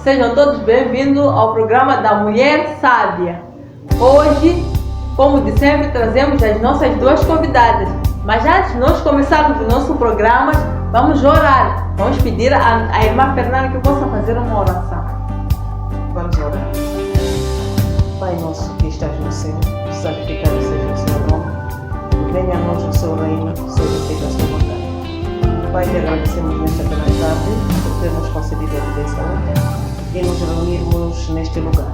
Sejam todos bem-vindos ao programa da Mulher Sábia. Hoje, como de sempre, trazemos as nossas duas convidadas. Mas antes de nós começarmos o nosso programa, vamos orar. Vamos pedir à irmã Fernanda que possa fazer uma oração. Vamos orar. Pai nosso que estás no céu, santificado seja o seu nome. Venha a nós o seu reino, seja feita a sua vontade. Pai, te agradecemos nesta pela tarde por ter nos concedido a vida e saúde e nos reunirmos neste lugar.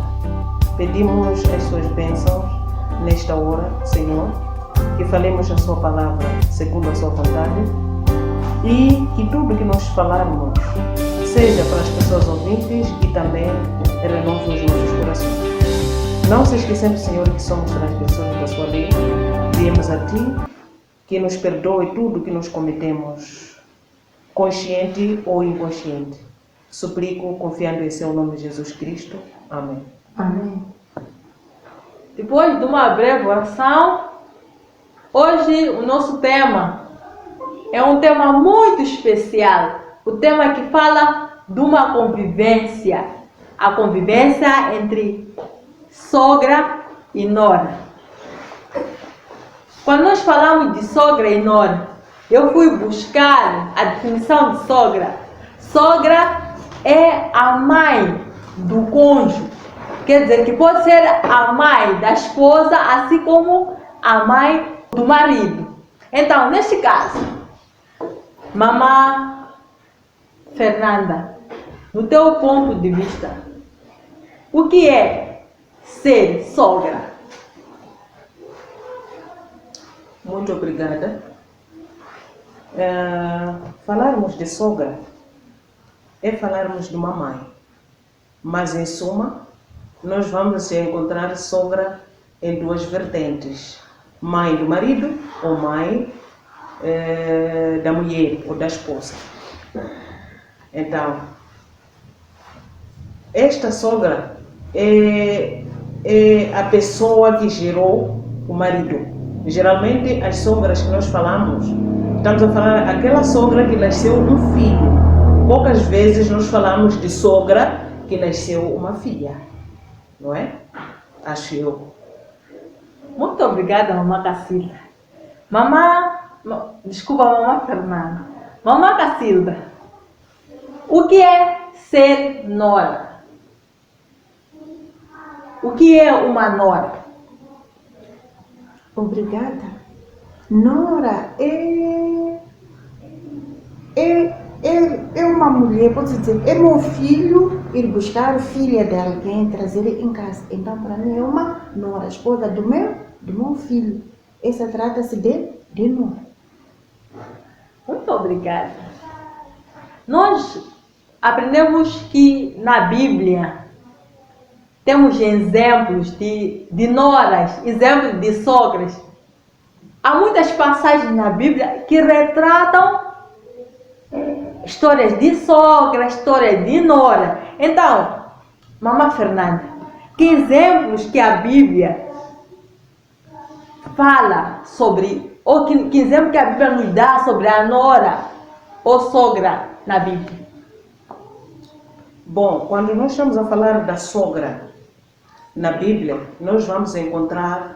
Pedimos as suas bênçãos nesta hora, Senhor, que falemos a sua palavra segundo a sua vontade e que tudo que nós falarmos seja para as pessoas ouvintes e também renove os nossos corações. Não se esquecendo, Senhor, que somos transgressores da sua lei, viemos a Ti, que nos perdoe tudo que nos cometemos, consciente ou inconsciente. Suplico, confiando em seu nome, Jesus Cristo. Amém. Amém. Depois de uma breve oração, hoje o nosso tema é um tema muito especial. O tema que fala de uma convivência. A convivência entre sogra e nora. Quando nós falamos de sogra e nora, eu fui buscar a definição de sogra. Sogra é a mãe do cônjuge. Quer dizer que pode ser a mãe da esposa, assim como a mãe do marido. Então, neste caso, mamã Fernanda, no teu ponto de vista, o que é ser sogra? Muito obrigada. Falarmos de sogra é falarmos de uma mãe, mas em suma nós vamos encontrar sogra em duas vertentes: mãe do marido ou mãe da mulher ou da esposa. Então, esta sogra é a pessoa que gerou o marido. Geralmente as sogras que nós falamos, estamos a falar aquela sogra que nasceu um filho. Poucas vezes nós falamos de sogra que nasceu uma filha, não é? Acho eu. Muito obrigada, mamã Cacilda. Desculpa, mamã Fernanda. Mamã Cacilda, o que é ser nora? O que é uma nora? Obrigada. Nora é uma mulher, posso dizer, é meu filho ir buscar filha de alguém, trazer em casa. Então, para mim, é uma nora, esposa do meu filho. Essa trata-se de nora. Muito obrigada. Nós aprendemos que na Bíblia temos exemplos de noras, exemplos de sogras. Há muitas passagens na Bíblia que retratam histórias de sogra, histórias de nora. Então, mamã Fernanda, que exemplos que a Bíblia fala sobre, ou que exemplo que a Bíblia nos dá sobre a nora ou sogra na Bíblia? Bom, quando nós estamos a falar da sogra na Bíblia, nós vamos encontrar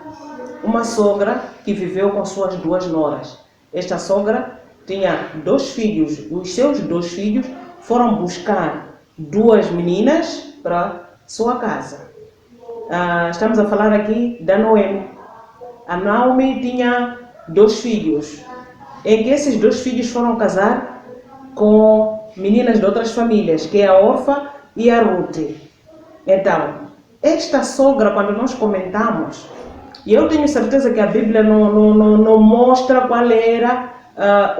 uma sogra que viveu com suas duas noras. Esta sogra tinha 2 filhos. Os seus 2 filhos foram buscar 2 meninas para sua casa. Estamos a falar aqui da Noemi. A Naomi tinha 2 filhos, em que esses 2 filhos foram casar com meninas de outras famílias, que é a Orfa e a Ruth. Então, esta sogra, quando nós comentamos, e eu tenho certeza que a Bíblia não mostra qual era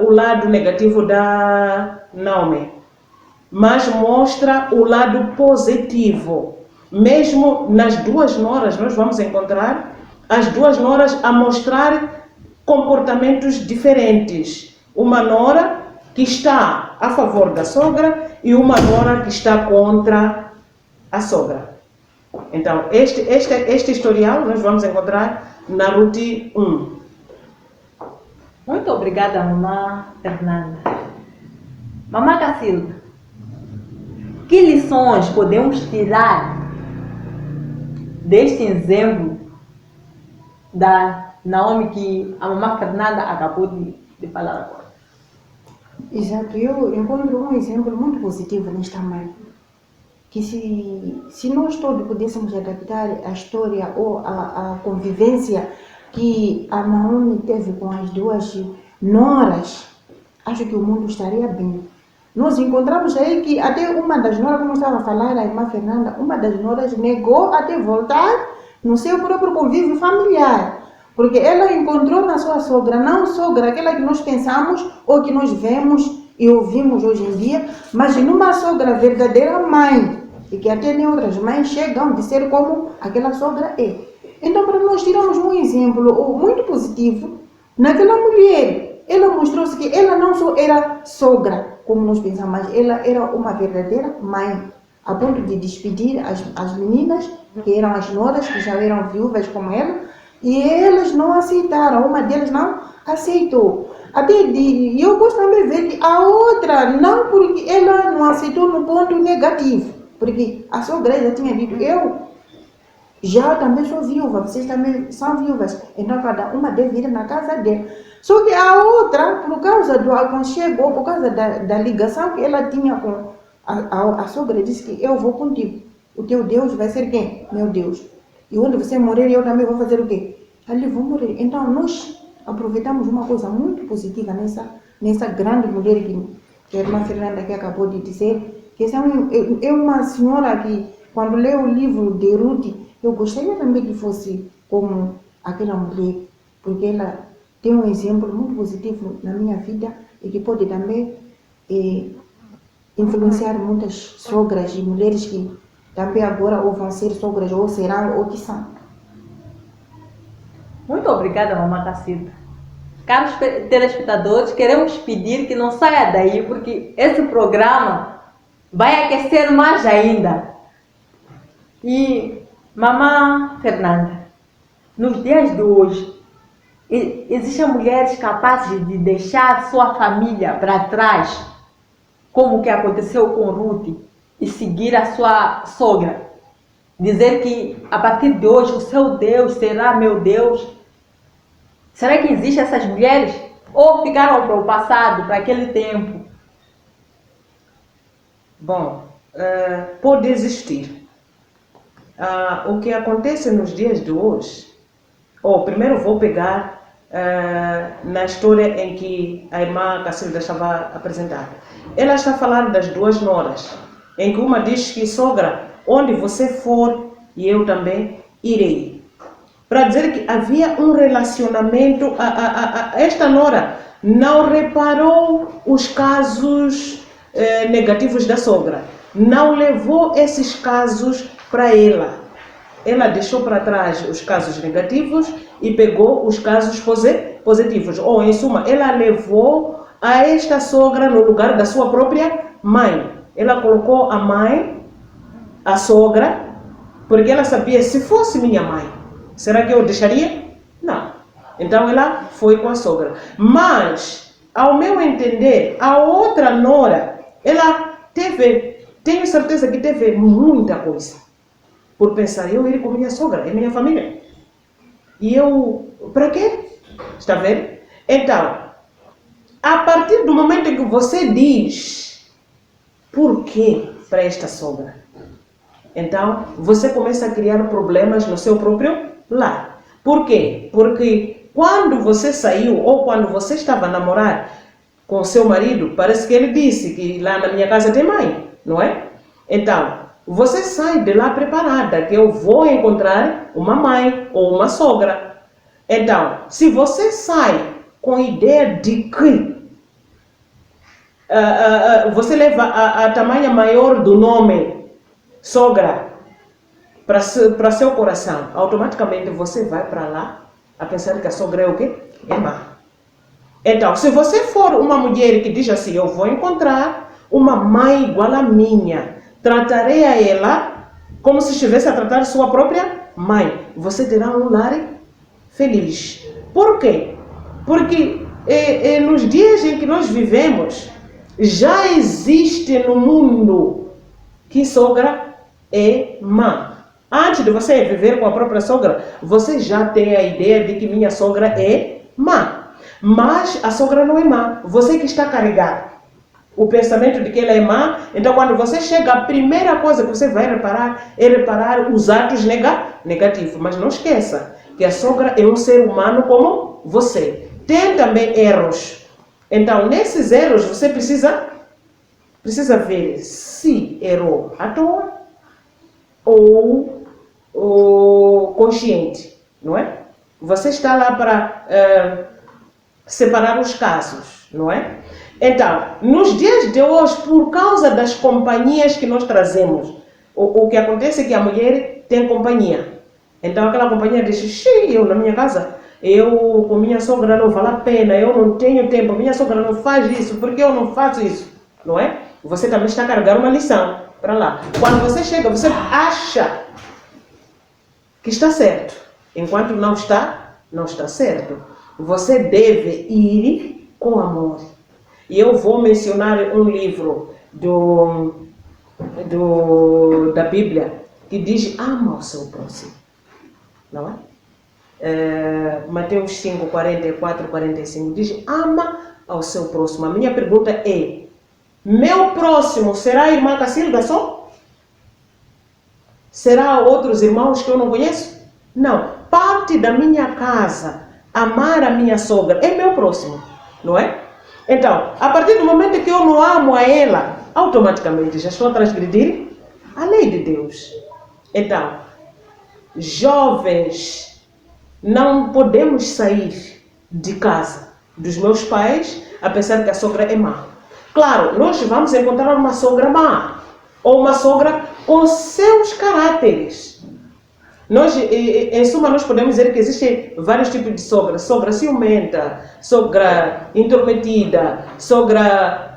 o lado negativo da Naomi, mas mostra o lado positivo. Mesmo nas 2 noras, nós vamos encontrar as 2 noras a mostrar comportamentos diferentes. Uma nora que está a favor da sogra e uma nora que está contra a sogra. Então, este historial nós vamos encontrar na Ruth 1. Muito obrigada, mamã Fernanda. Mamã Cacilda, Que lições podemos tirar deste exemplo da Naomi que a mamãe Fernanda acabou de falar agora? Exato, eu encontro um exemplo muito positivo nesta mãe. Que se nós todos pudéssemos adaptar a história ou a convivência que a Naomi teve com as duas noras, acho que o mundo estaria bem. Nós encontramos aí que até uma das noras, como eu estava a falar, a irmã Fernanda, uma das noras negou até voltar no seu próprio convívio familiar. Porque ela encontrou na sua sogra, não sogra, aquela que nós pensamos ou que nós vemos e ouvimos hoje em dia, mas numa sogra verdadeira mãe, e que até nem outras mães chegam de ser como aquela sogra é. Então, para nós tirarmos um exemplo muito positivo, naquela mulher, ela mostrou-se que ela não só era sogra, como nós pensamos, mas ela era uma verdadeira mãe, a ponto de despedir as meninas, que eram as noras, que já eram viúvas como ela, e elas não aceitaram, uma delas não aceitou. E eu gosto também de ver que a outra, não porque ela não aceitou no ponto negativo, porque a sogra já tinha dito, eu já também sou viúva, vocês também são viúvas, então cada uma deve ir na casa dela. Só que a outra, por causa do aconchego, por causa da ligação que ela tinha com a sogra, disse que eu vou contigo, o teu Deus vai ser quem? Meu Deus. E onde você morrer, eu também vou fazer o quê? Ali vou morrer. Então, nós aproveitamos uma coisa muito positiva nessa grande mulher que a irmã Fernanda que acabou de dizer, que é uma senhora que, quando lê o livro de Ruth, eu gostaria também que fosse como aquela mulher, porque ela tem um exemplo muito positivo na minha vida e que pode também influenciar muitas sogras e mulheres que também agora ou vão ser sogras, ou serão, ou que são. Muito obrigada, mamãe Cacita. Caros telespectadores, queremos pedir que não saia daí, porque esse programa vai aquecer mais ainda. E, mamãe Fernanda, nos dias de hoje, existem mulheres capazes de deixar sua família para trás, como o que aconteceu com Ruth, e seguir a sua sogra. Dizer que a partir de hoje o seu Deus será meu Deus. Será que existem essas mulheres? Ou ficaram para o passado, para aquele tempo? Bom, pode existir. O que acontece nos dias de hoje, primeiro vou pegar na história em que a irmã Cacilda estava a apresentar. Ela está falando das duas noras, em que uma diz que sogra, onde você for, e eu também irei. Para dizer que havia um relacionamento, esta nora não reparou os casos negativos da sogra, não levou esses casos para ela. Ela deixou para trás os casos negativos e pegou os casos positivos. Ou, em suma, ela levou a esta sogra no lugar da sua própria mãe. Ela colocou a mãe, a sogra, porque ela sabia, se fosse minha mãe, será que eu deixaria? Não. Então ela foi com a sogra. Mas, ao meu entender, a outra nora, ela tenho certeza que teve muita coisa. Por pensar, eu ir com minha sogra, é minha família. E eu, para quê? Está vendo? Então, a partir do momento em que você diz, por quê para esta sogra? Então, você começa a criar problemas no seu próprio lar. Por quê? Porque quando você saiu ou quando você estava a namorar com o seu marido, parece que ele disse que lá na minha casa tem mãe, não é? Então, você sai de lá preparada, que eu vou encontrar uma mãe ou uma sogra. Então, se você sai com a ideia de que você leva a tamanha maior do nome sogra para seu coração, automaticamente você vai para lá a pensar que a sogra é o quê? É má. Então, se você for uma mulher que diz assim, eu vou encontrar uma mãe igual a minha, tratarei a ela como se estivesse a tratar sua própria mãe, você terá um lar feliz. Por quê? Porque nos dias em que nós vivemos, já existe no mundo que sogra é má. Antes de você viver com a própria sogra, você já tem a ideia de que minha sogra é má. Mas a sogra não é má. Você que está carregado o pensamento de que ela é má. Então, quando você chega, a primeira coisa que você vai reparar é reparar os atos negativos. Mas não esqueça que a sogra é um ser humano como você. Tem também erros. Então, nesses erros, você precisa ver se errou à toa ou consciente, não é? Você está lá para separar os casos, não é? Então, nos dias de hoje, por causa das companhias que nós trazemos, o que acontece é que a mulher tem companhia. Então, aquela companhia diz, eu na minha casa, eu com minha sogra não vale a pena, eu não tenho tempo, minha sogra não faz isso, porque eu não faço isso, não é? Você também está a carregar uma lição para lá. Quando você chega, você acha que está certo, enquanto não está certo. Você deve ir com amor. E eu vou mencionar um livro da Bíblia que diz, ama o seu próximo, não é? Mateus 5, 44, 45 diz, ama ao seu próximo. A minha pergunta é, meu próximo será a irmã Cacilda só? Será outros irmãos que eu não conheço? Não. Parte da minha casa, amar a minha sogra, é meu próximo, não é? Então, a partir do momento que eu não amo a ela, automaticamente já estou a transgredir a lei de Deus. Então, jovens, não podemos sair de casa dos meus pais a pensar que a sogra é má. Claro, nós vamos encontrar uma sogra má ou uma sogra com seus caráteres. Nós, em suma, nós podemos dizer que existem vários tipos de sogra. Sogra ciumenta, sogra intrometida, sogra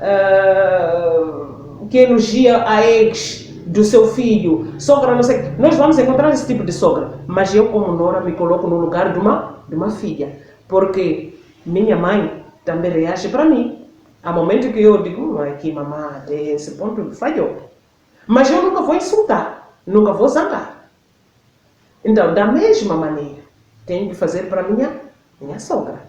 que elogia a ex do seu filho, sogra não sei. Nós vamos encontrar esse tipo de sogra. Mas eu, como nora, me coloco no lugar de uma filha. Porque minha mãe também reage para mim. Há momentos que eu digo, que mamãe, até esse ponto falhou. Mas eu nunca vou insultar, nunca vou zangar. Então, da mesma maneira, tenho que fazer para minha sogra.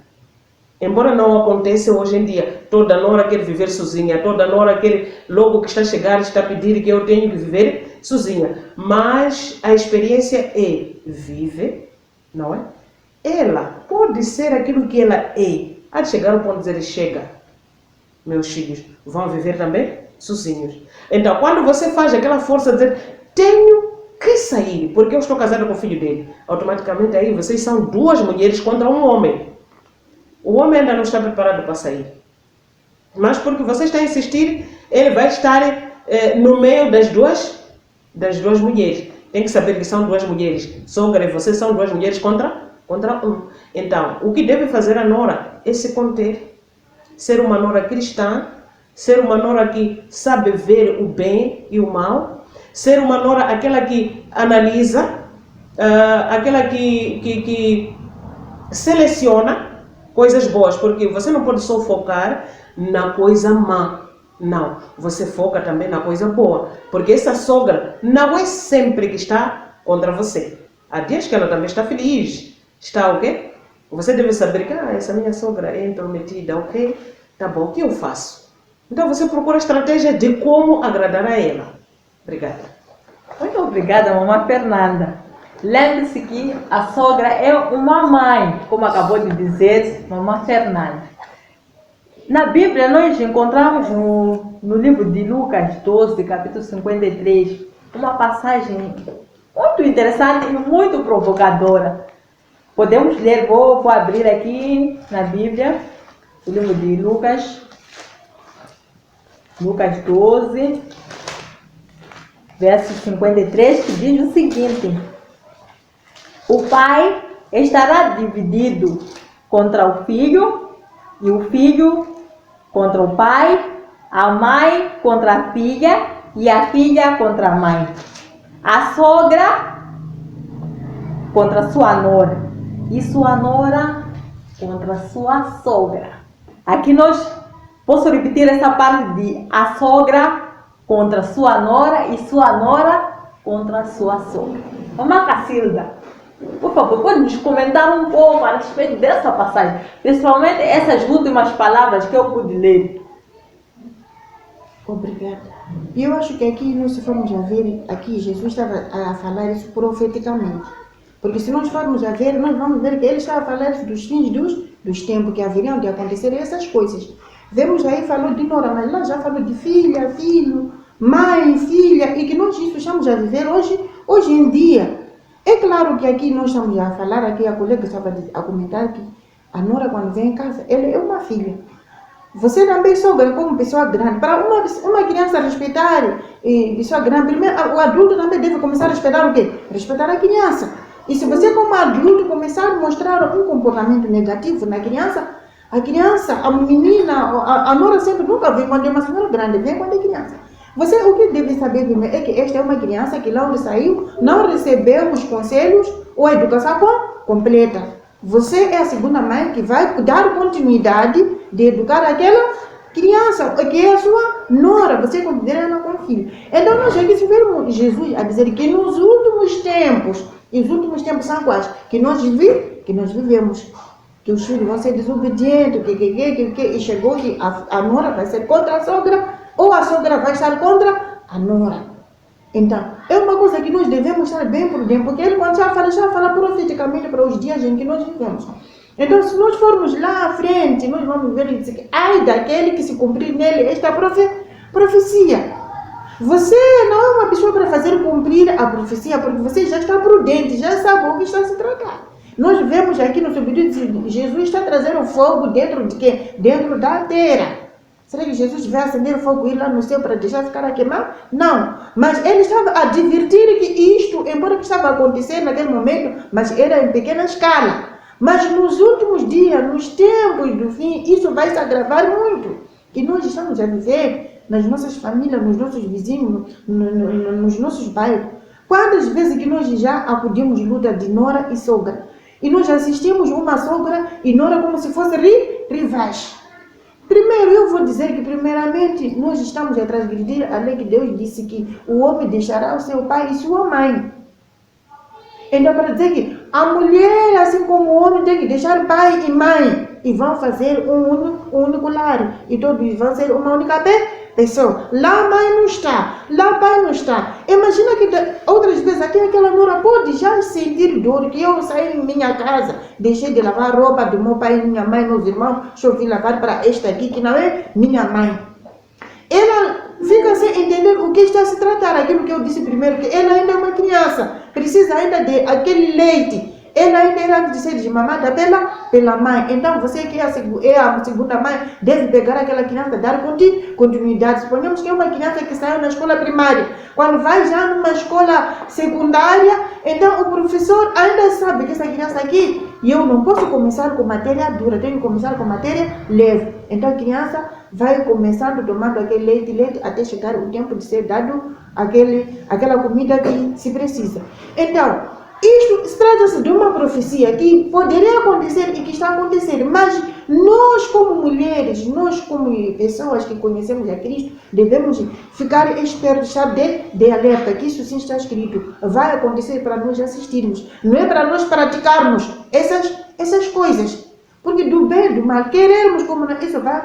Embora não aconteça hoje em dia, toda nora quer viver sozinha, toda nora quer, logo que está a chegar, está a pedir que eu tenho que viver sozinha. Mas a experiência é, vive, não é? Ela pode ser aquilo que ela é. Há de chegar ao ponto de dizer, chega, meus filhos vão viver também sozinhos. Então, quando você faz aquela força de dizer, tenho que sair, porque eu estou casada com o filho dele, automaticamente aí vocês são duas mulheres contra um homem. O homem ainda não está preparado para sair. Mas porque você está a insistir, ele vai estar no meio das duas mulheres. Tem que saber que são duas mulheres. Sogra e você são duas mulheres contra um. Então, o que deve fazer a nora é se conter. Ser uma nora cristã, ser uma nora que sabe ver o bem e o mal, ser uma nora aquela que analisa, aquela que seleciona coisas boas, porque você não pode só focar na coisa má. Não, você foca também na coisa boa, porque essa sogra não é sempre que está contra você. Há dias que ela também está feliz, está o quê? Você deve saber que essa minha sogra é intrometida, ok? Tá bom, o que eu faço? Então você procura a estratégia de como agradar a ela. Obrigada. Muito obrigada, mamãe Fernanda. Lembre-se que a sogra é uma mãe, como acabou de dizer mamãe Fernanda. Na Bíblia, nós encontramos no livro de Lucas 12, capítulo 53, uma passagem muito interessante e muito provocadora. Podemos ler, vou abrir aqui na Bíblia, o livro de Lucas 12, verso 53, que diz o seguinte: o pai estará dividido contra o filho, e o filho contra o pai, a mãe contra a filha, e a filha contra a mãe, a sogra contra sua nora, e sua nora contra sua sogra. Aqui posso repetir essa parte de a sogra contra sua nora e sua nora contra sua sogra. Mamãe Cacilda, por favor, pode nos comentar um pouco a respeito dessa passagem, principalmente essas últimas palavras que eu pude ler. Obrigada. E eu acho que aqui, nós se formos a ver, aqui Jesus estava a falar isso profeticamente. Porque se nós formos a ver, nós vamos ver que ele estava a falar isso dos fins dos tempos que haveriam de acontecer essas coisas. Vemos aí, falou de nora, mas lá já falou de filha, filho, mãe, filha, e que nós isso estamos a viver hoje em dia. É claro que aqui nós estamos a falar, aqui a colega estava a comentar que a nora quando vem em casa, ela é uma filha. Você também sogra como pessoa grande. Para uma criança respeitar pessoa grande, primeiro o adulto também deve começar a respeitar o quê? Respeitar a criança. E se você como adulto começar a mostrar um comportamento negativo na criança, a menina, a nora sempre nunca vem quando é uma senhora grande, vem quando é criança. Você o que deve saber primeiro é que esta é uma criança que lá onde saiu não recebeu os conselhos ou a educação completa. Você é a segunda mãe que vai dar continuidade de educar aquela criança, que é a sua nora, você considera ela como filho. Então nós aqui vemos Jesus a dizer que nos últimos tempos, e os últimos tempos são quais? Que nós vivemos, que os filhos vão ser desobedientes, e chegou que a nora vai ser contra a sogra, ou a sogra vai estar contra a nora. Então, é uma coisa que nós devemos estar bem por dentro, porque ele quando já fala profeticamente para os dias em que nós vivemos. Então, se nós formos lá à frente, nós vamos ver e dizer que ai daquele que se cumprir nele esta profecia. Você não é uma pessoa para fazer cumprir a profecia, porque você já está prudente, já sabe o que está a se tratar. Nós vemos aqui no seu pedido que Jesus está trazendo fogo dentro de quê? Dentro da terra. Será que Jesus vai acender o fogo e ir lá no céu para deixar ficar a queimar? Não. Mas ele estava a advertir que isto, embora que estava a acontecer naquele momento, mas era em pequena escala. Mas nos últimos dias, nos tempos do fim, isso vai se agravar muito. Que nós estamos a viver nas nossas famílias, nos nossos vizinhos, nos nossos bairros. Quantas vezes que nós já acudimos luta de nora e sogra? E nós assistimos uma sogra e nora como se fossem rivais. Primeiro, eu vou dizer que primeiramente nós estamos a transgredir a lei que Deus disse que o homem deixará o seu pai e sua mãe. Então, para dizer que a mulher, assim como o homem, tem que deixar pai e mãe e vão fazer um único lar e todos vão ser uma única pessoa. Lá a mãe não está, lá o pai não está. Imagina que outras vezes aqui aquela nora pode já sentir dor, que eu saí em minha casa, deixei de lavar roupa do meu pai, minha mãe, meus irmãos, deixa eu vir lavar para esta aqui que não é minha mãe. Ela fica sem entender o que está a se tratar, aquilo que eu disse primeiro, que ela ainda é uma criança, precisa ainda de aquele leite. Ela ainda era de ser desmamada pela mãe. Então, você que é a segunda mãe, deve pegar aquela criança, dar continuidade. Suponhamos que é uma criança que saiu na escola primária. Quando vai já numa escola secundária, então o professor ainda sabe que essa criança aqui, e eu não posso começar com matéria dura, tenho que começar com matéria leve. Então, a criança vai começando tomando aquele leite, até chegar o tempo de ser dado aquela comida que se precisa. Então, isto trata-se de uma profecia que poderia acontecer e que está acontecendo, mas nós como mulheres, nós como pessoas que conhecemos a Cristo, devemos ficar espertos, sabe, de alerta, que isso sim está escrito, vai acontecer para nós assistirmos, não é para nós praticarmos essas coisas, porque do bem e do mal, queremos como não, isso vai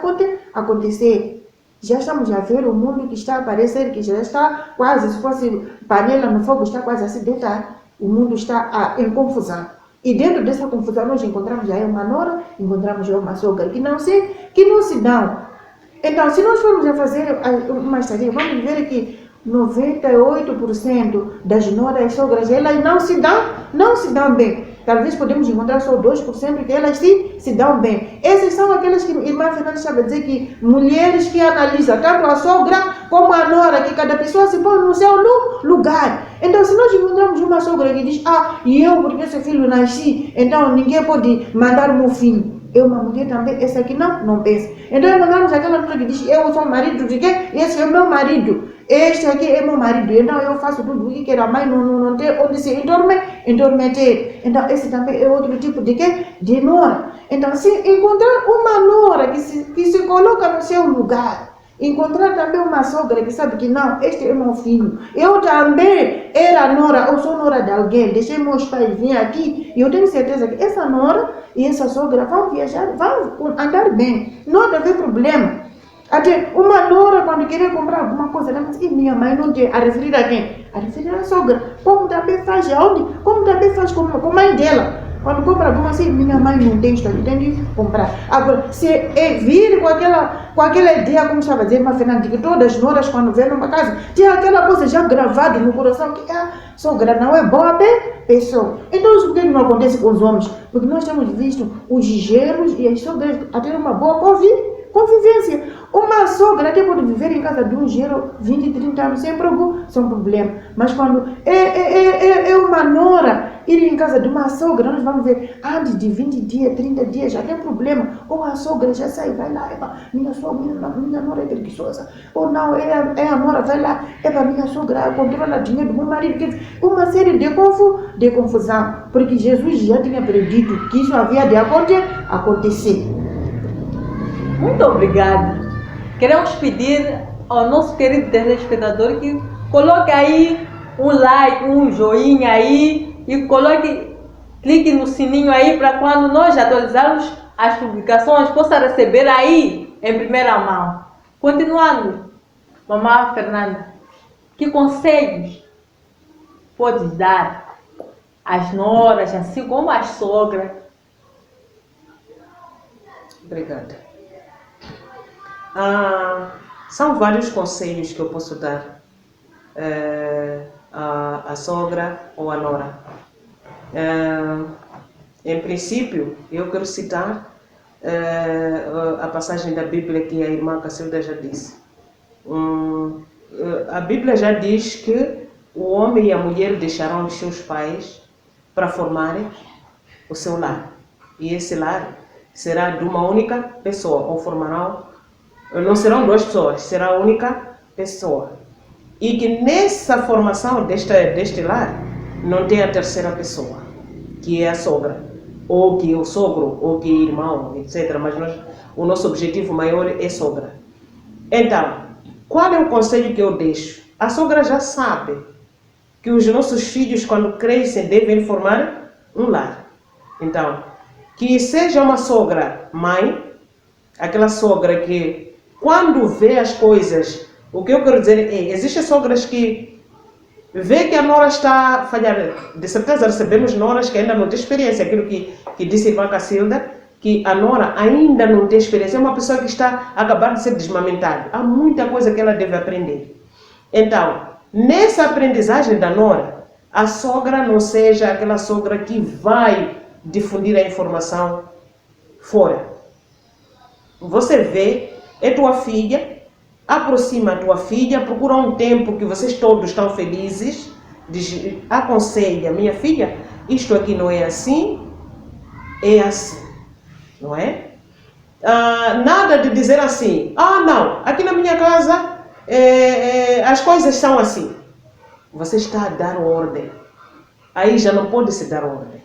acontecer. Já estamos a ver o mundo que está a aparecer, que já está quase, se fosse panela no fogo, está quase a se deitar. O mundo está em confusão. E dentro dessa confusão nós encontramos já uma nora, encontramos já uma sogra que não se dão. Então, se nós formos a fazer uma estadia, vamos ver que 98% das noras e sogras, elas não se dão bem. Talvez podemos encontrar só 2% que elas se dão bem. Essas são aquelas que a irmã Fernanda estava a dizer que mulheres que analisam tanto a sogra como a nora, que cada pessoa se põe no seu lugar. Então, se nós encontramos uma sogra que diz, e eu, porque esse filho nasci, então ninguém pode mandar o meu filho. Eu, uma mulher também, essa aqui não pensa. Então, encontramos aquela pessoa que diz, eu sou marido de quem? Esse é o meu marido. Este aqui é meu marido. Então, eu faço tudo o que quer. A mãe não tem onde se intrometer. Então, esse também é outro tipo de quê? De nora. Então, se encontrar uma nora que se coloca no seu lugar, Encontrar também uma sogra que sabe que não, este é meu filho. Eu também era nora, eu sou nora de alguém, deixei meus pais vir aqui e eu tenho certeza que essa nora e essa sogra vão viajar, vão andar bem, não deve haver problema. Até uma nora, quando queria comprar alguma coisa, ela diz, minha mãe não tem. A referir a quem? A referir à sogra. Como também faz aonde? Como também faz com a mãe dela. Quando compra alguma coisa, minha mãe não tem isto, tem de comprar. Agora, se vir com aquela ideia, como estava a dizer, mas Fernanda, que todas as noras, quando vêm numa casa, tem aquela coisa já gravada no coração, que a sogra não é boa pessoa. Então, isso por que não acontece com os homens? Porque nós temos visto os genros e as sogras a ter uma boa convivência. Uma sogra até pode viver em casa de um genro 20, 30 anos sem problema. Mas quando é uma nora ir em casa de uma sogra, nós vamos ver, antes de 20 dias, 30 dias, já tem problema. Ou a sogra já sai, vai lá, minha nora é preguiçosa. Ou não, é a nora, vai lá, minha sogra controla o dinheiro do meu marido. Quer dizer, uma série de confusão. Porque Jesus já tinha predito que isso havia de acontecer. Muito obrigada. Queremos pedir ao nosso querido telespectador que coloque aí um like, um joinha aí e clique no sininho aí para quando nós atualizarmos as publicações possa receber aí em primeira mão. Continuando, mamãe Fernanda, que conselhos podes dar às noras, assim como às sogras? Obrigada. São vários conselhos que eu posso dar à sogra ou à nora. Em princípio, eu quero citar a passagem da Bíblia que a irmã Cacilda já disse. A Bíblia já diz que o homem e a mulher deixarão os seus pais para formarem o seu lar. E esse lar será de uma única pessoa, ou não serão duas pessoas, será a única pessoa. E que nessa formação deste lar não tem a terceira pessoa, que é a sogra, ou que é o sogro, ou que é irmão, etc. Mas o nosso objetivo maior é sogra. Então, qual é o conselho que eu deixo? A sogra já sabe que os nossos filhos, quando crescem, devem formar um lar. Então, que seja uma sogra mãe, aquela sogra que, quando vê as coisas, o que eu quero dizer é, existem sogras que vê que a nora está a falhar. De certeza recebemos noras que ainda não têm experiência, aquilo que disse a irmã Cacilda, que a nora ainda não tem experiência, é uma pessoa que está a acabar de ser desmamentada. Há muita coisa que ela deve aprender. Então, nessa aprendizagem da nora, a sogra não seja aquela sogra que vai difundir a informação fora. Você vê, é tua filha, aproxima a tua filha, procura um tempo que vocês todos estão felizes, aconselha, minha filha, isto aqui não é assim, é assim, não é? Nada de dizer assim, não, aqui na minha casa as coisas são assim. Você está a dar ordem, aí já não pode se dar ordem.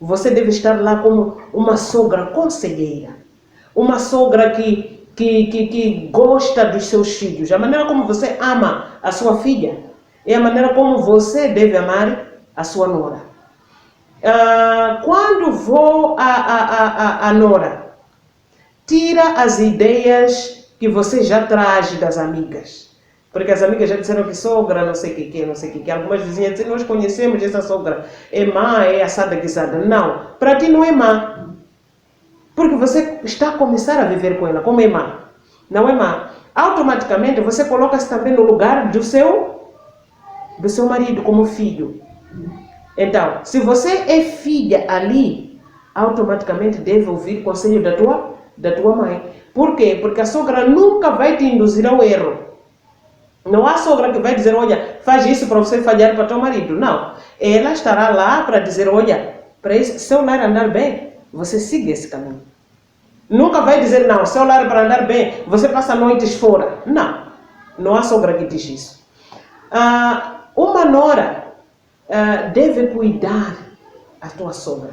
Você deve estar lá como uma sogra conselheira, uma sogra que gosta dos seus filhos. A maneira como você ama a sua filha é a maneira como você deve amar a sua nora. Quando vou a nora, tira as ideias que você já traz das amigas. Porque as amigas já disseram que sogra, não sei o que, não sei o que. Algumas vizinhas dizem, nós conhecemos essa sogra, é má, é assada, guisada. Não, para ti não é má. Porque você está a começar a viver com ela, como é má. Não é má. Automaticamente você coloca-se também no lugar do seu marido como filho. Então, se você é filha ali, automaticamente deve ouvir o conselho da tua mãe. Por quê? Porque a sogra nunca vai te induzir ao erro. Não há sogra que vai dizer, olha, faz isso para você falhar para teu marido. Não. Ela estará lá para dizer, olha, para esse seu lar andar bem, você siga esse caminho. Nunca vai dizer, não, seu lar para andar bem, você passa noites fora. Não. Não há sogra que diz isso. Uma nora deve cuidar a tua sogra.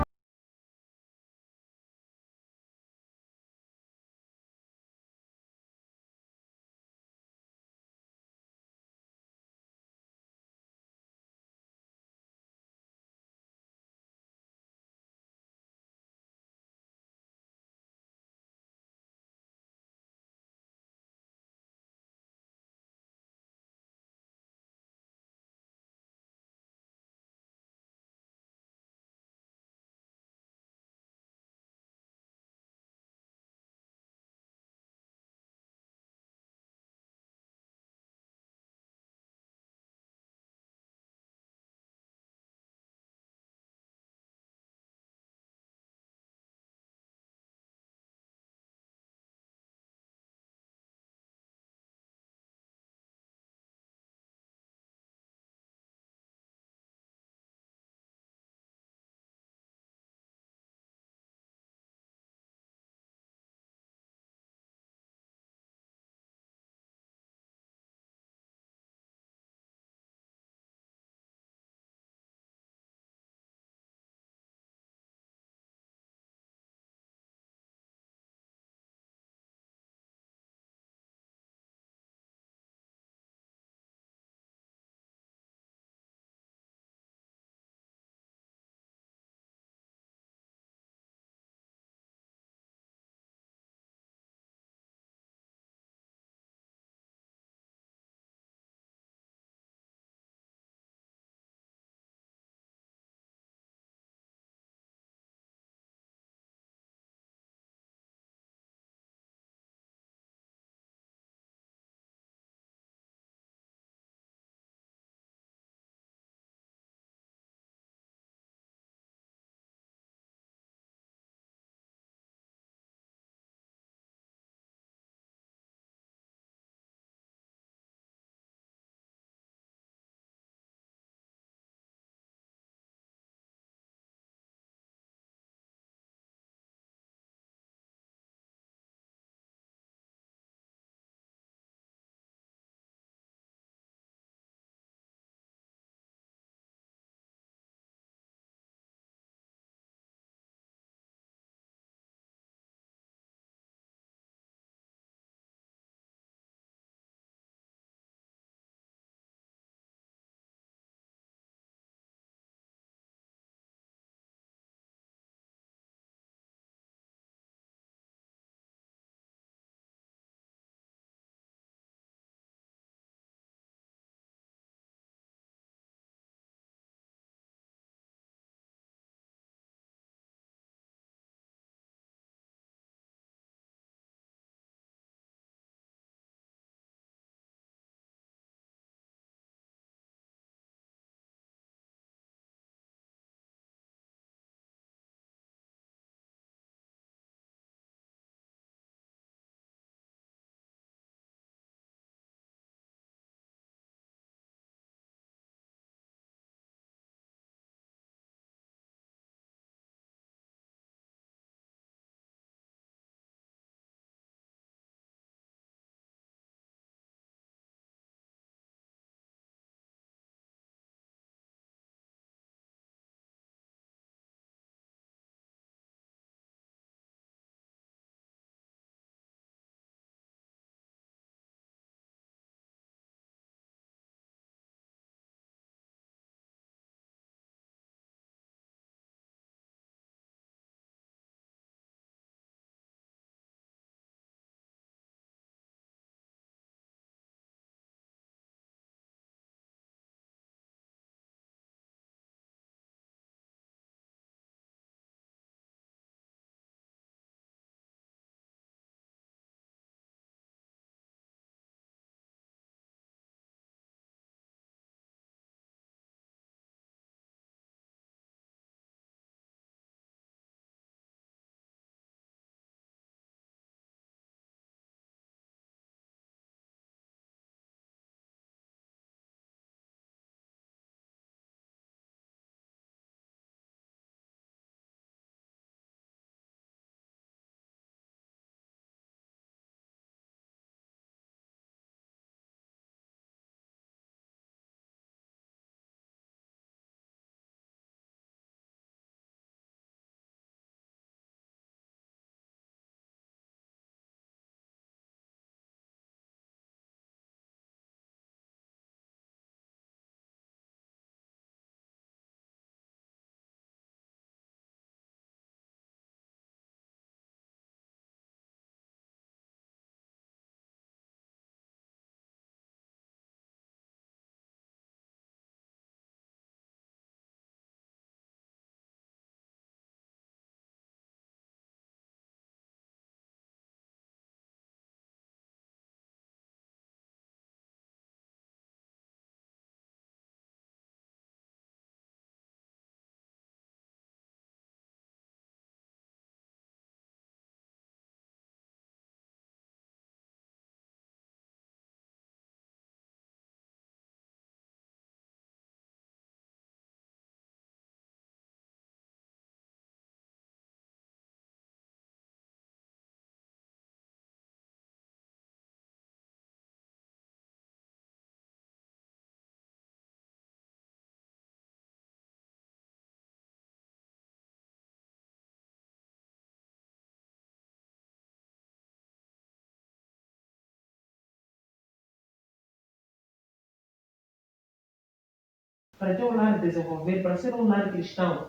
para ter um lar desenvolver, para ser um lar cristão,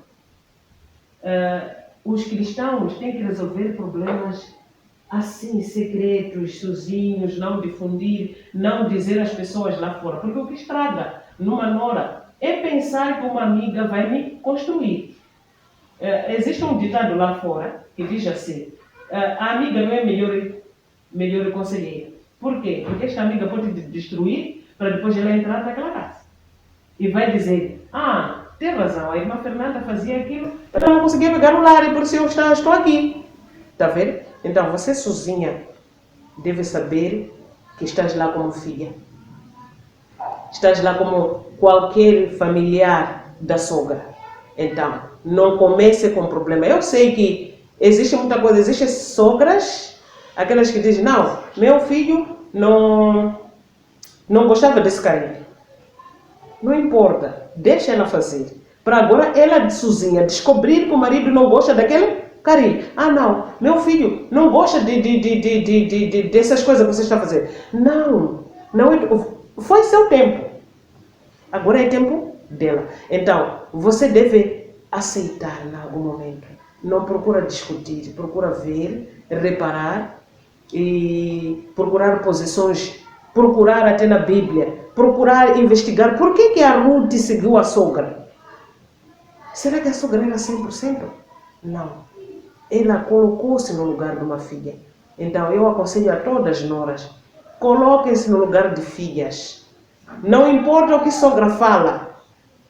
os cristãos têm que resolver problemas assim, secretos, sozinhos, não difundir, não dizer às pessoas lá fora. Porque o que estraga numa nora é pensar que uma amiga vai me construir. Existe um ditado lá fora que diz assim, a amiga não é melhor conselheira. Por quê? Porque esta amiga pode te destruir para depois ela entrar naquela casa. E vai dizer, tem razão, a irmã Fernanda fazia aquilo, eu não conseguia pegar o lar e por isso eu estou aqui. Está vendo? Então, você sozinha deve saber que estás lá como filha. Estás lá como qualquer familiar da sogra. Então, não comece com problema. Eu sei que existe muita coisa, existem sogras, aquelas que dizem, não, meu filho não gostava desse carinho. Não importa, deixa ela fazer. Para agora ela sozinha descobrir que o marido não gosta daquele carinho. Não, meu filho não gosta dessas coisas que você está fazendo. Não, foi seu tempo. Agora é tempo dela. Então, você deve aceitar em algum momento. Não procura discutir, procura ver, reparar e procurar posições, procurar até na Bíblia, procurar investigar por que a Ruth seguiu a sogra. Será que a sogra era 100%? Não. Ela colocou-se no lugar de uma filha. Então, eu aconselho a todas as noras, coloquem-se no lugar de filhas. Não importa o que a sogra fala.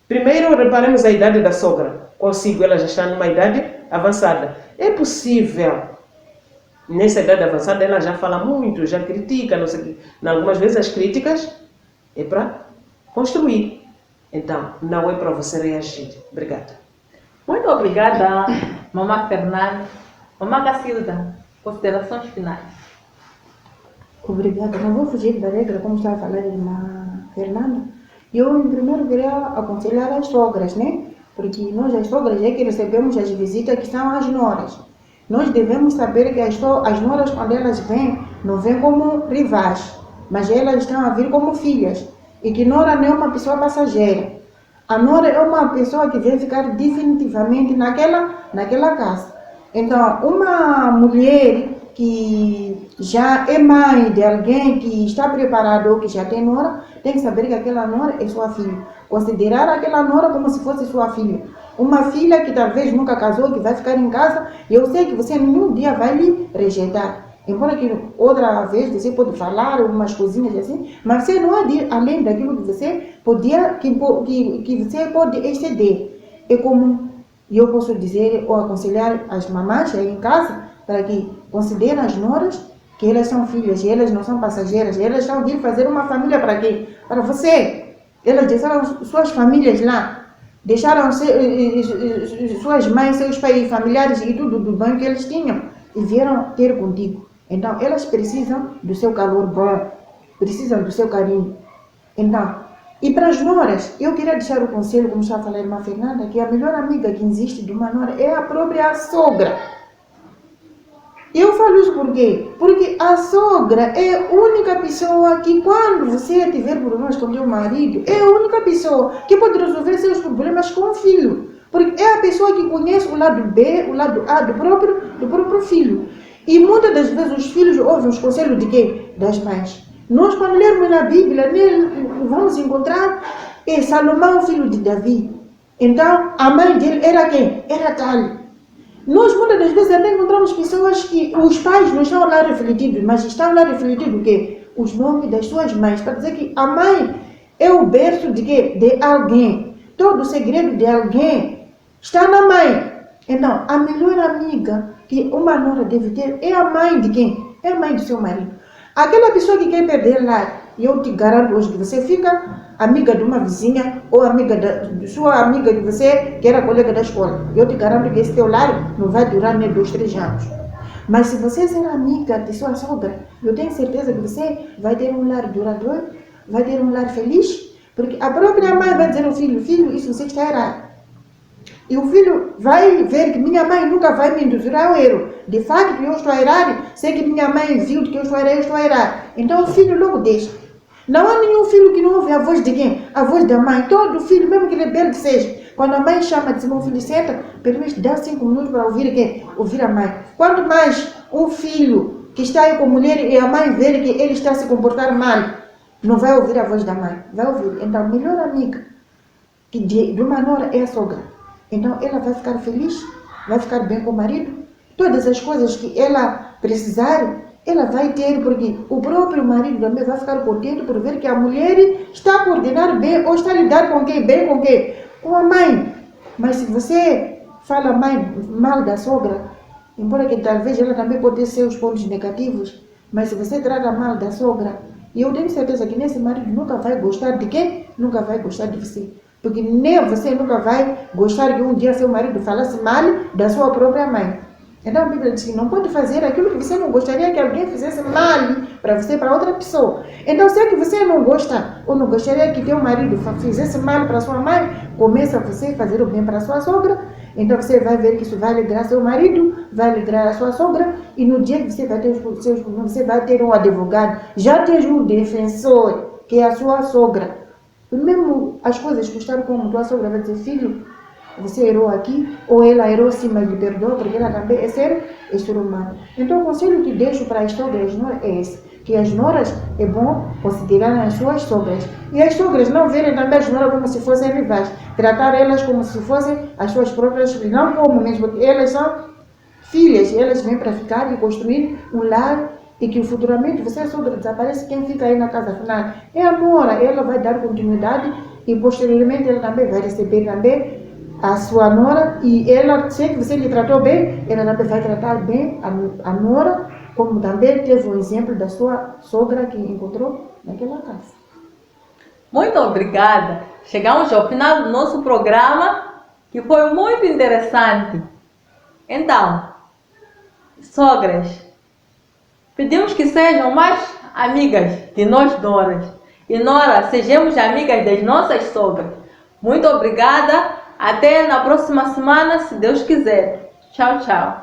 Primeiro, reparemos a idade da sogra. Consigo, ela já está numa idade avançada. É possível. Nessa idade avançada, ela já fala muito, já critica, não sei o quê. Algumas vezes as críticas é para construir. Então, não é para você reagir. Obrigada. Muito obrigada, mamãe Fernanda. Mamãe Cacilda, considerações finais. Obrigada. Não vou fugir da regra, como estava a falar a irmã Fernanda. Eu, primeiro, queria aconselhar as sogras, né? Porque nós, as sogras, é que recebemos as visitas que são as noras. Nós devemos saber que as noras, quando elas vêm, não vêm como rivais, mas elas estão a vir como filhas. E que nora não é uma pessoa passageira. A nora é uma pessoa que vem ficar definitivamente naquela casa. Então, uma mulher que já é mãe de alguém que está preparado ou que já tem nora, tem que saber que aquela nora é sua filha. Considerar aquela nora como se fosse sua filha. Uma filha que talvez nunca casou, que vai ficar em casa, e eu sei que você nenhum dia vai lhe rejeitar. Embora que outra vez você pode falar umas coisinhas assim, mas você não é além daquilo que você podia, que você pode exceder. É como eu posso dizer ou aconselhar as mamães aí em casa, para que considerem as noras, que elas são filhas, e elas não são passageiras, e elas estão vindo fazer uma família para quê? Para você. Elas deixaram suas famílias lá, deixaram suas mães, seus pais, familiares e tudo do bem que eles tinham, e vieram ter contigo. Então, elas precisam do seu calor bom, precisam do seu carinho. Então, e para as noras, eu queria deixar o conselho, como já falei a irmã Fernanda, que a melhor amiga que existe de uma nora é a própria sogra. Eu falo isso por quê? Porque a sogra é a única pessoa que, quando você tiver problemas com o seu marido, é a única pessoa que pode resolver seus problemas com o filho. Porque é a pessoa que conhece o lado B, o lado A do próprio filho. E muitas das vezes os filhos ouvem os conselhos de quem? Das mães. Nós, quando lermos na Bíblia, vamos encontrar Salomão, filho de Davi. Então, a mãe dele era quem? Era Tal. Nós, muitas das vezes, até encontramos pessoas que os pais não estão lá refletidos, mas estão lá refletidos o quê? Os nomes das suas mães. Para dizer que a mãe é o berço de quê? De alguém. Todo o segredo de alguém está na mãe. Então, a melhor amiga que uma nora deve ter é a mãe de quem? É a mãe do seu marido. Aquela pessoa que quer perder lá, e eu te garanto hoje que você fica amiga de uma vizinha ou amiga sua amiga de você, que era colega da escola. Eu te garanto que esse teu lar não vai durar nem 2, 3 anos. Mas se você ser amiga de sua sogra, eu tenho certeza que você vai ter um lar duradouro, vai ter um lar feliz, porque a própria mãe vai dizer ao filho, filho, isso você está errado. E o filho vai ver que minha mãe nunca vai me induzir ao erro. De facto, eu estou a errar, sei que minha mãe viu que eu estou a errar, Então o filho logo deixa. Não há nenhum filho que não ouve a voz de quem? A voz da mãe. Todo filho, mesmo que rebelde seja, quando a mãe chama de meu filho, senta, pelo menos dá 5 minutos para ouvir quem? Ouvir a mãe. Quanto mais um filho que está aí com a mulher e a mãe vê que ele está a se comportar mal, não vai ouvir a voz da mãe, vai ouvir. Então, a melhor amiga que de uma nora é a sogra. Então, ela vai ficar feliz, vai ficar bem com o marido. Todas as coisas que ela precisar, ela vai ter, porque o próprio marido também vai ficar contente por ver que a mulher está a coordenar bem ou está a lidar com quem? Bem com quem? Com a mãe. Mas se você fala mal da sogra, embora que talvez ela também pode ter seus pontos negativos, mas se você trata mal da sogra, eu tenho certeza que nesse marido nunca vai gostar de quem? Nunca vai gostar de você. Porque nem você nunca vai gostar que um dia seu marido falasse mal da sua própria mãe. Então a Bíblia diz que não pode fazer aquilo que você não gostaria que alguém fizesse mal para você, para outra pessoa. Então se é que você não gosta ou não gostaria que teu marido fizesse mal para sua mãe, começa você a fazer o bem para sua sogra. Então você vai ver que isso vai alegrar seu marido, vai alegrar a sua sogra, e no dia que você vai ter os seus problemas, você vai ter um advogado, já tem um defensor, que é a sua sogra. E mesmo as coisas custaram como tua sogra vai dizer, filho, você errou aqui, ou ela errou sim, mas lhe perdoa, porque ela também é ser humano. Então o conselho que deixo para as sogras é esse, que as noras é bom considerar as suas sogras. E as sogras não verem também as noras como se fossem rivais, tratar elas como se fossem as suas próprias filhas, não como mesmo, porque elas são filhas, elas vêm para ficar e construir um lar, e que futuramente você, a sogra, desaparece, quem fica aí na casa final é a nora, ela vai dar continuidade e posteriormente ela também vai receber também a sua nora, e ela, se você lhe tratou bem, ela também vai tratar bem a nora, como também teve um exemplo da sua sogra que encontrou naquela casa. Muito obrigada. Chegamos ao final do nosso programa, que foi muito interessante. Então, sogras, pedimos que sejam mais amigas de nós noras. E nora, sejamos amigas das nossas sogras. Muito obrigada. Até na próxima semana, se Deus quiser. Tchau, tchau.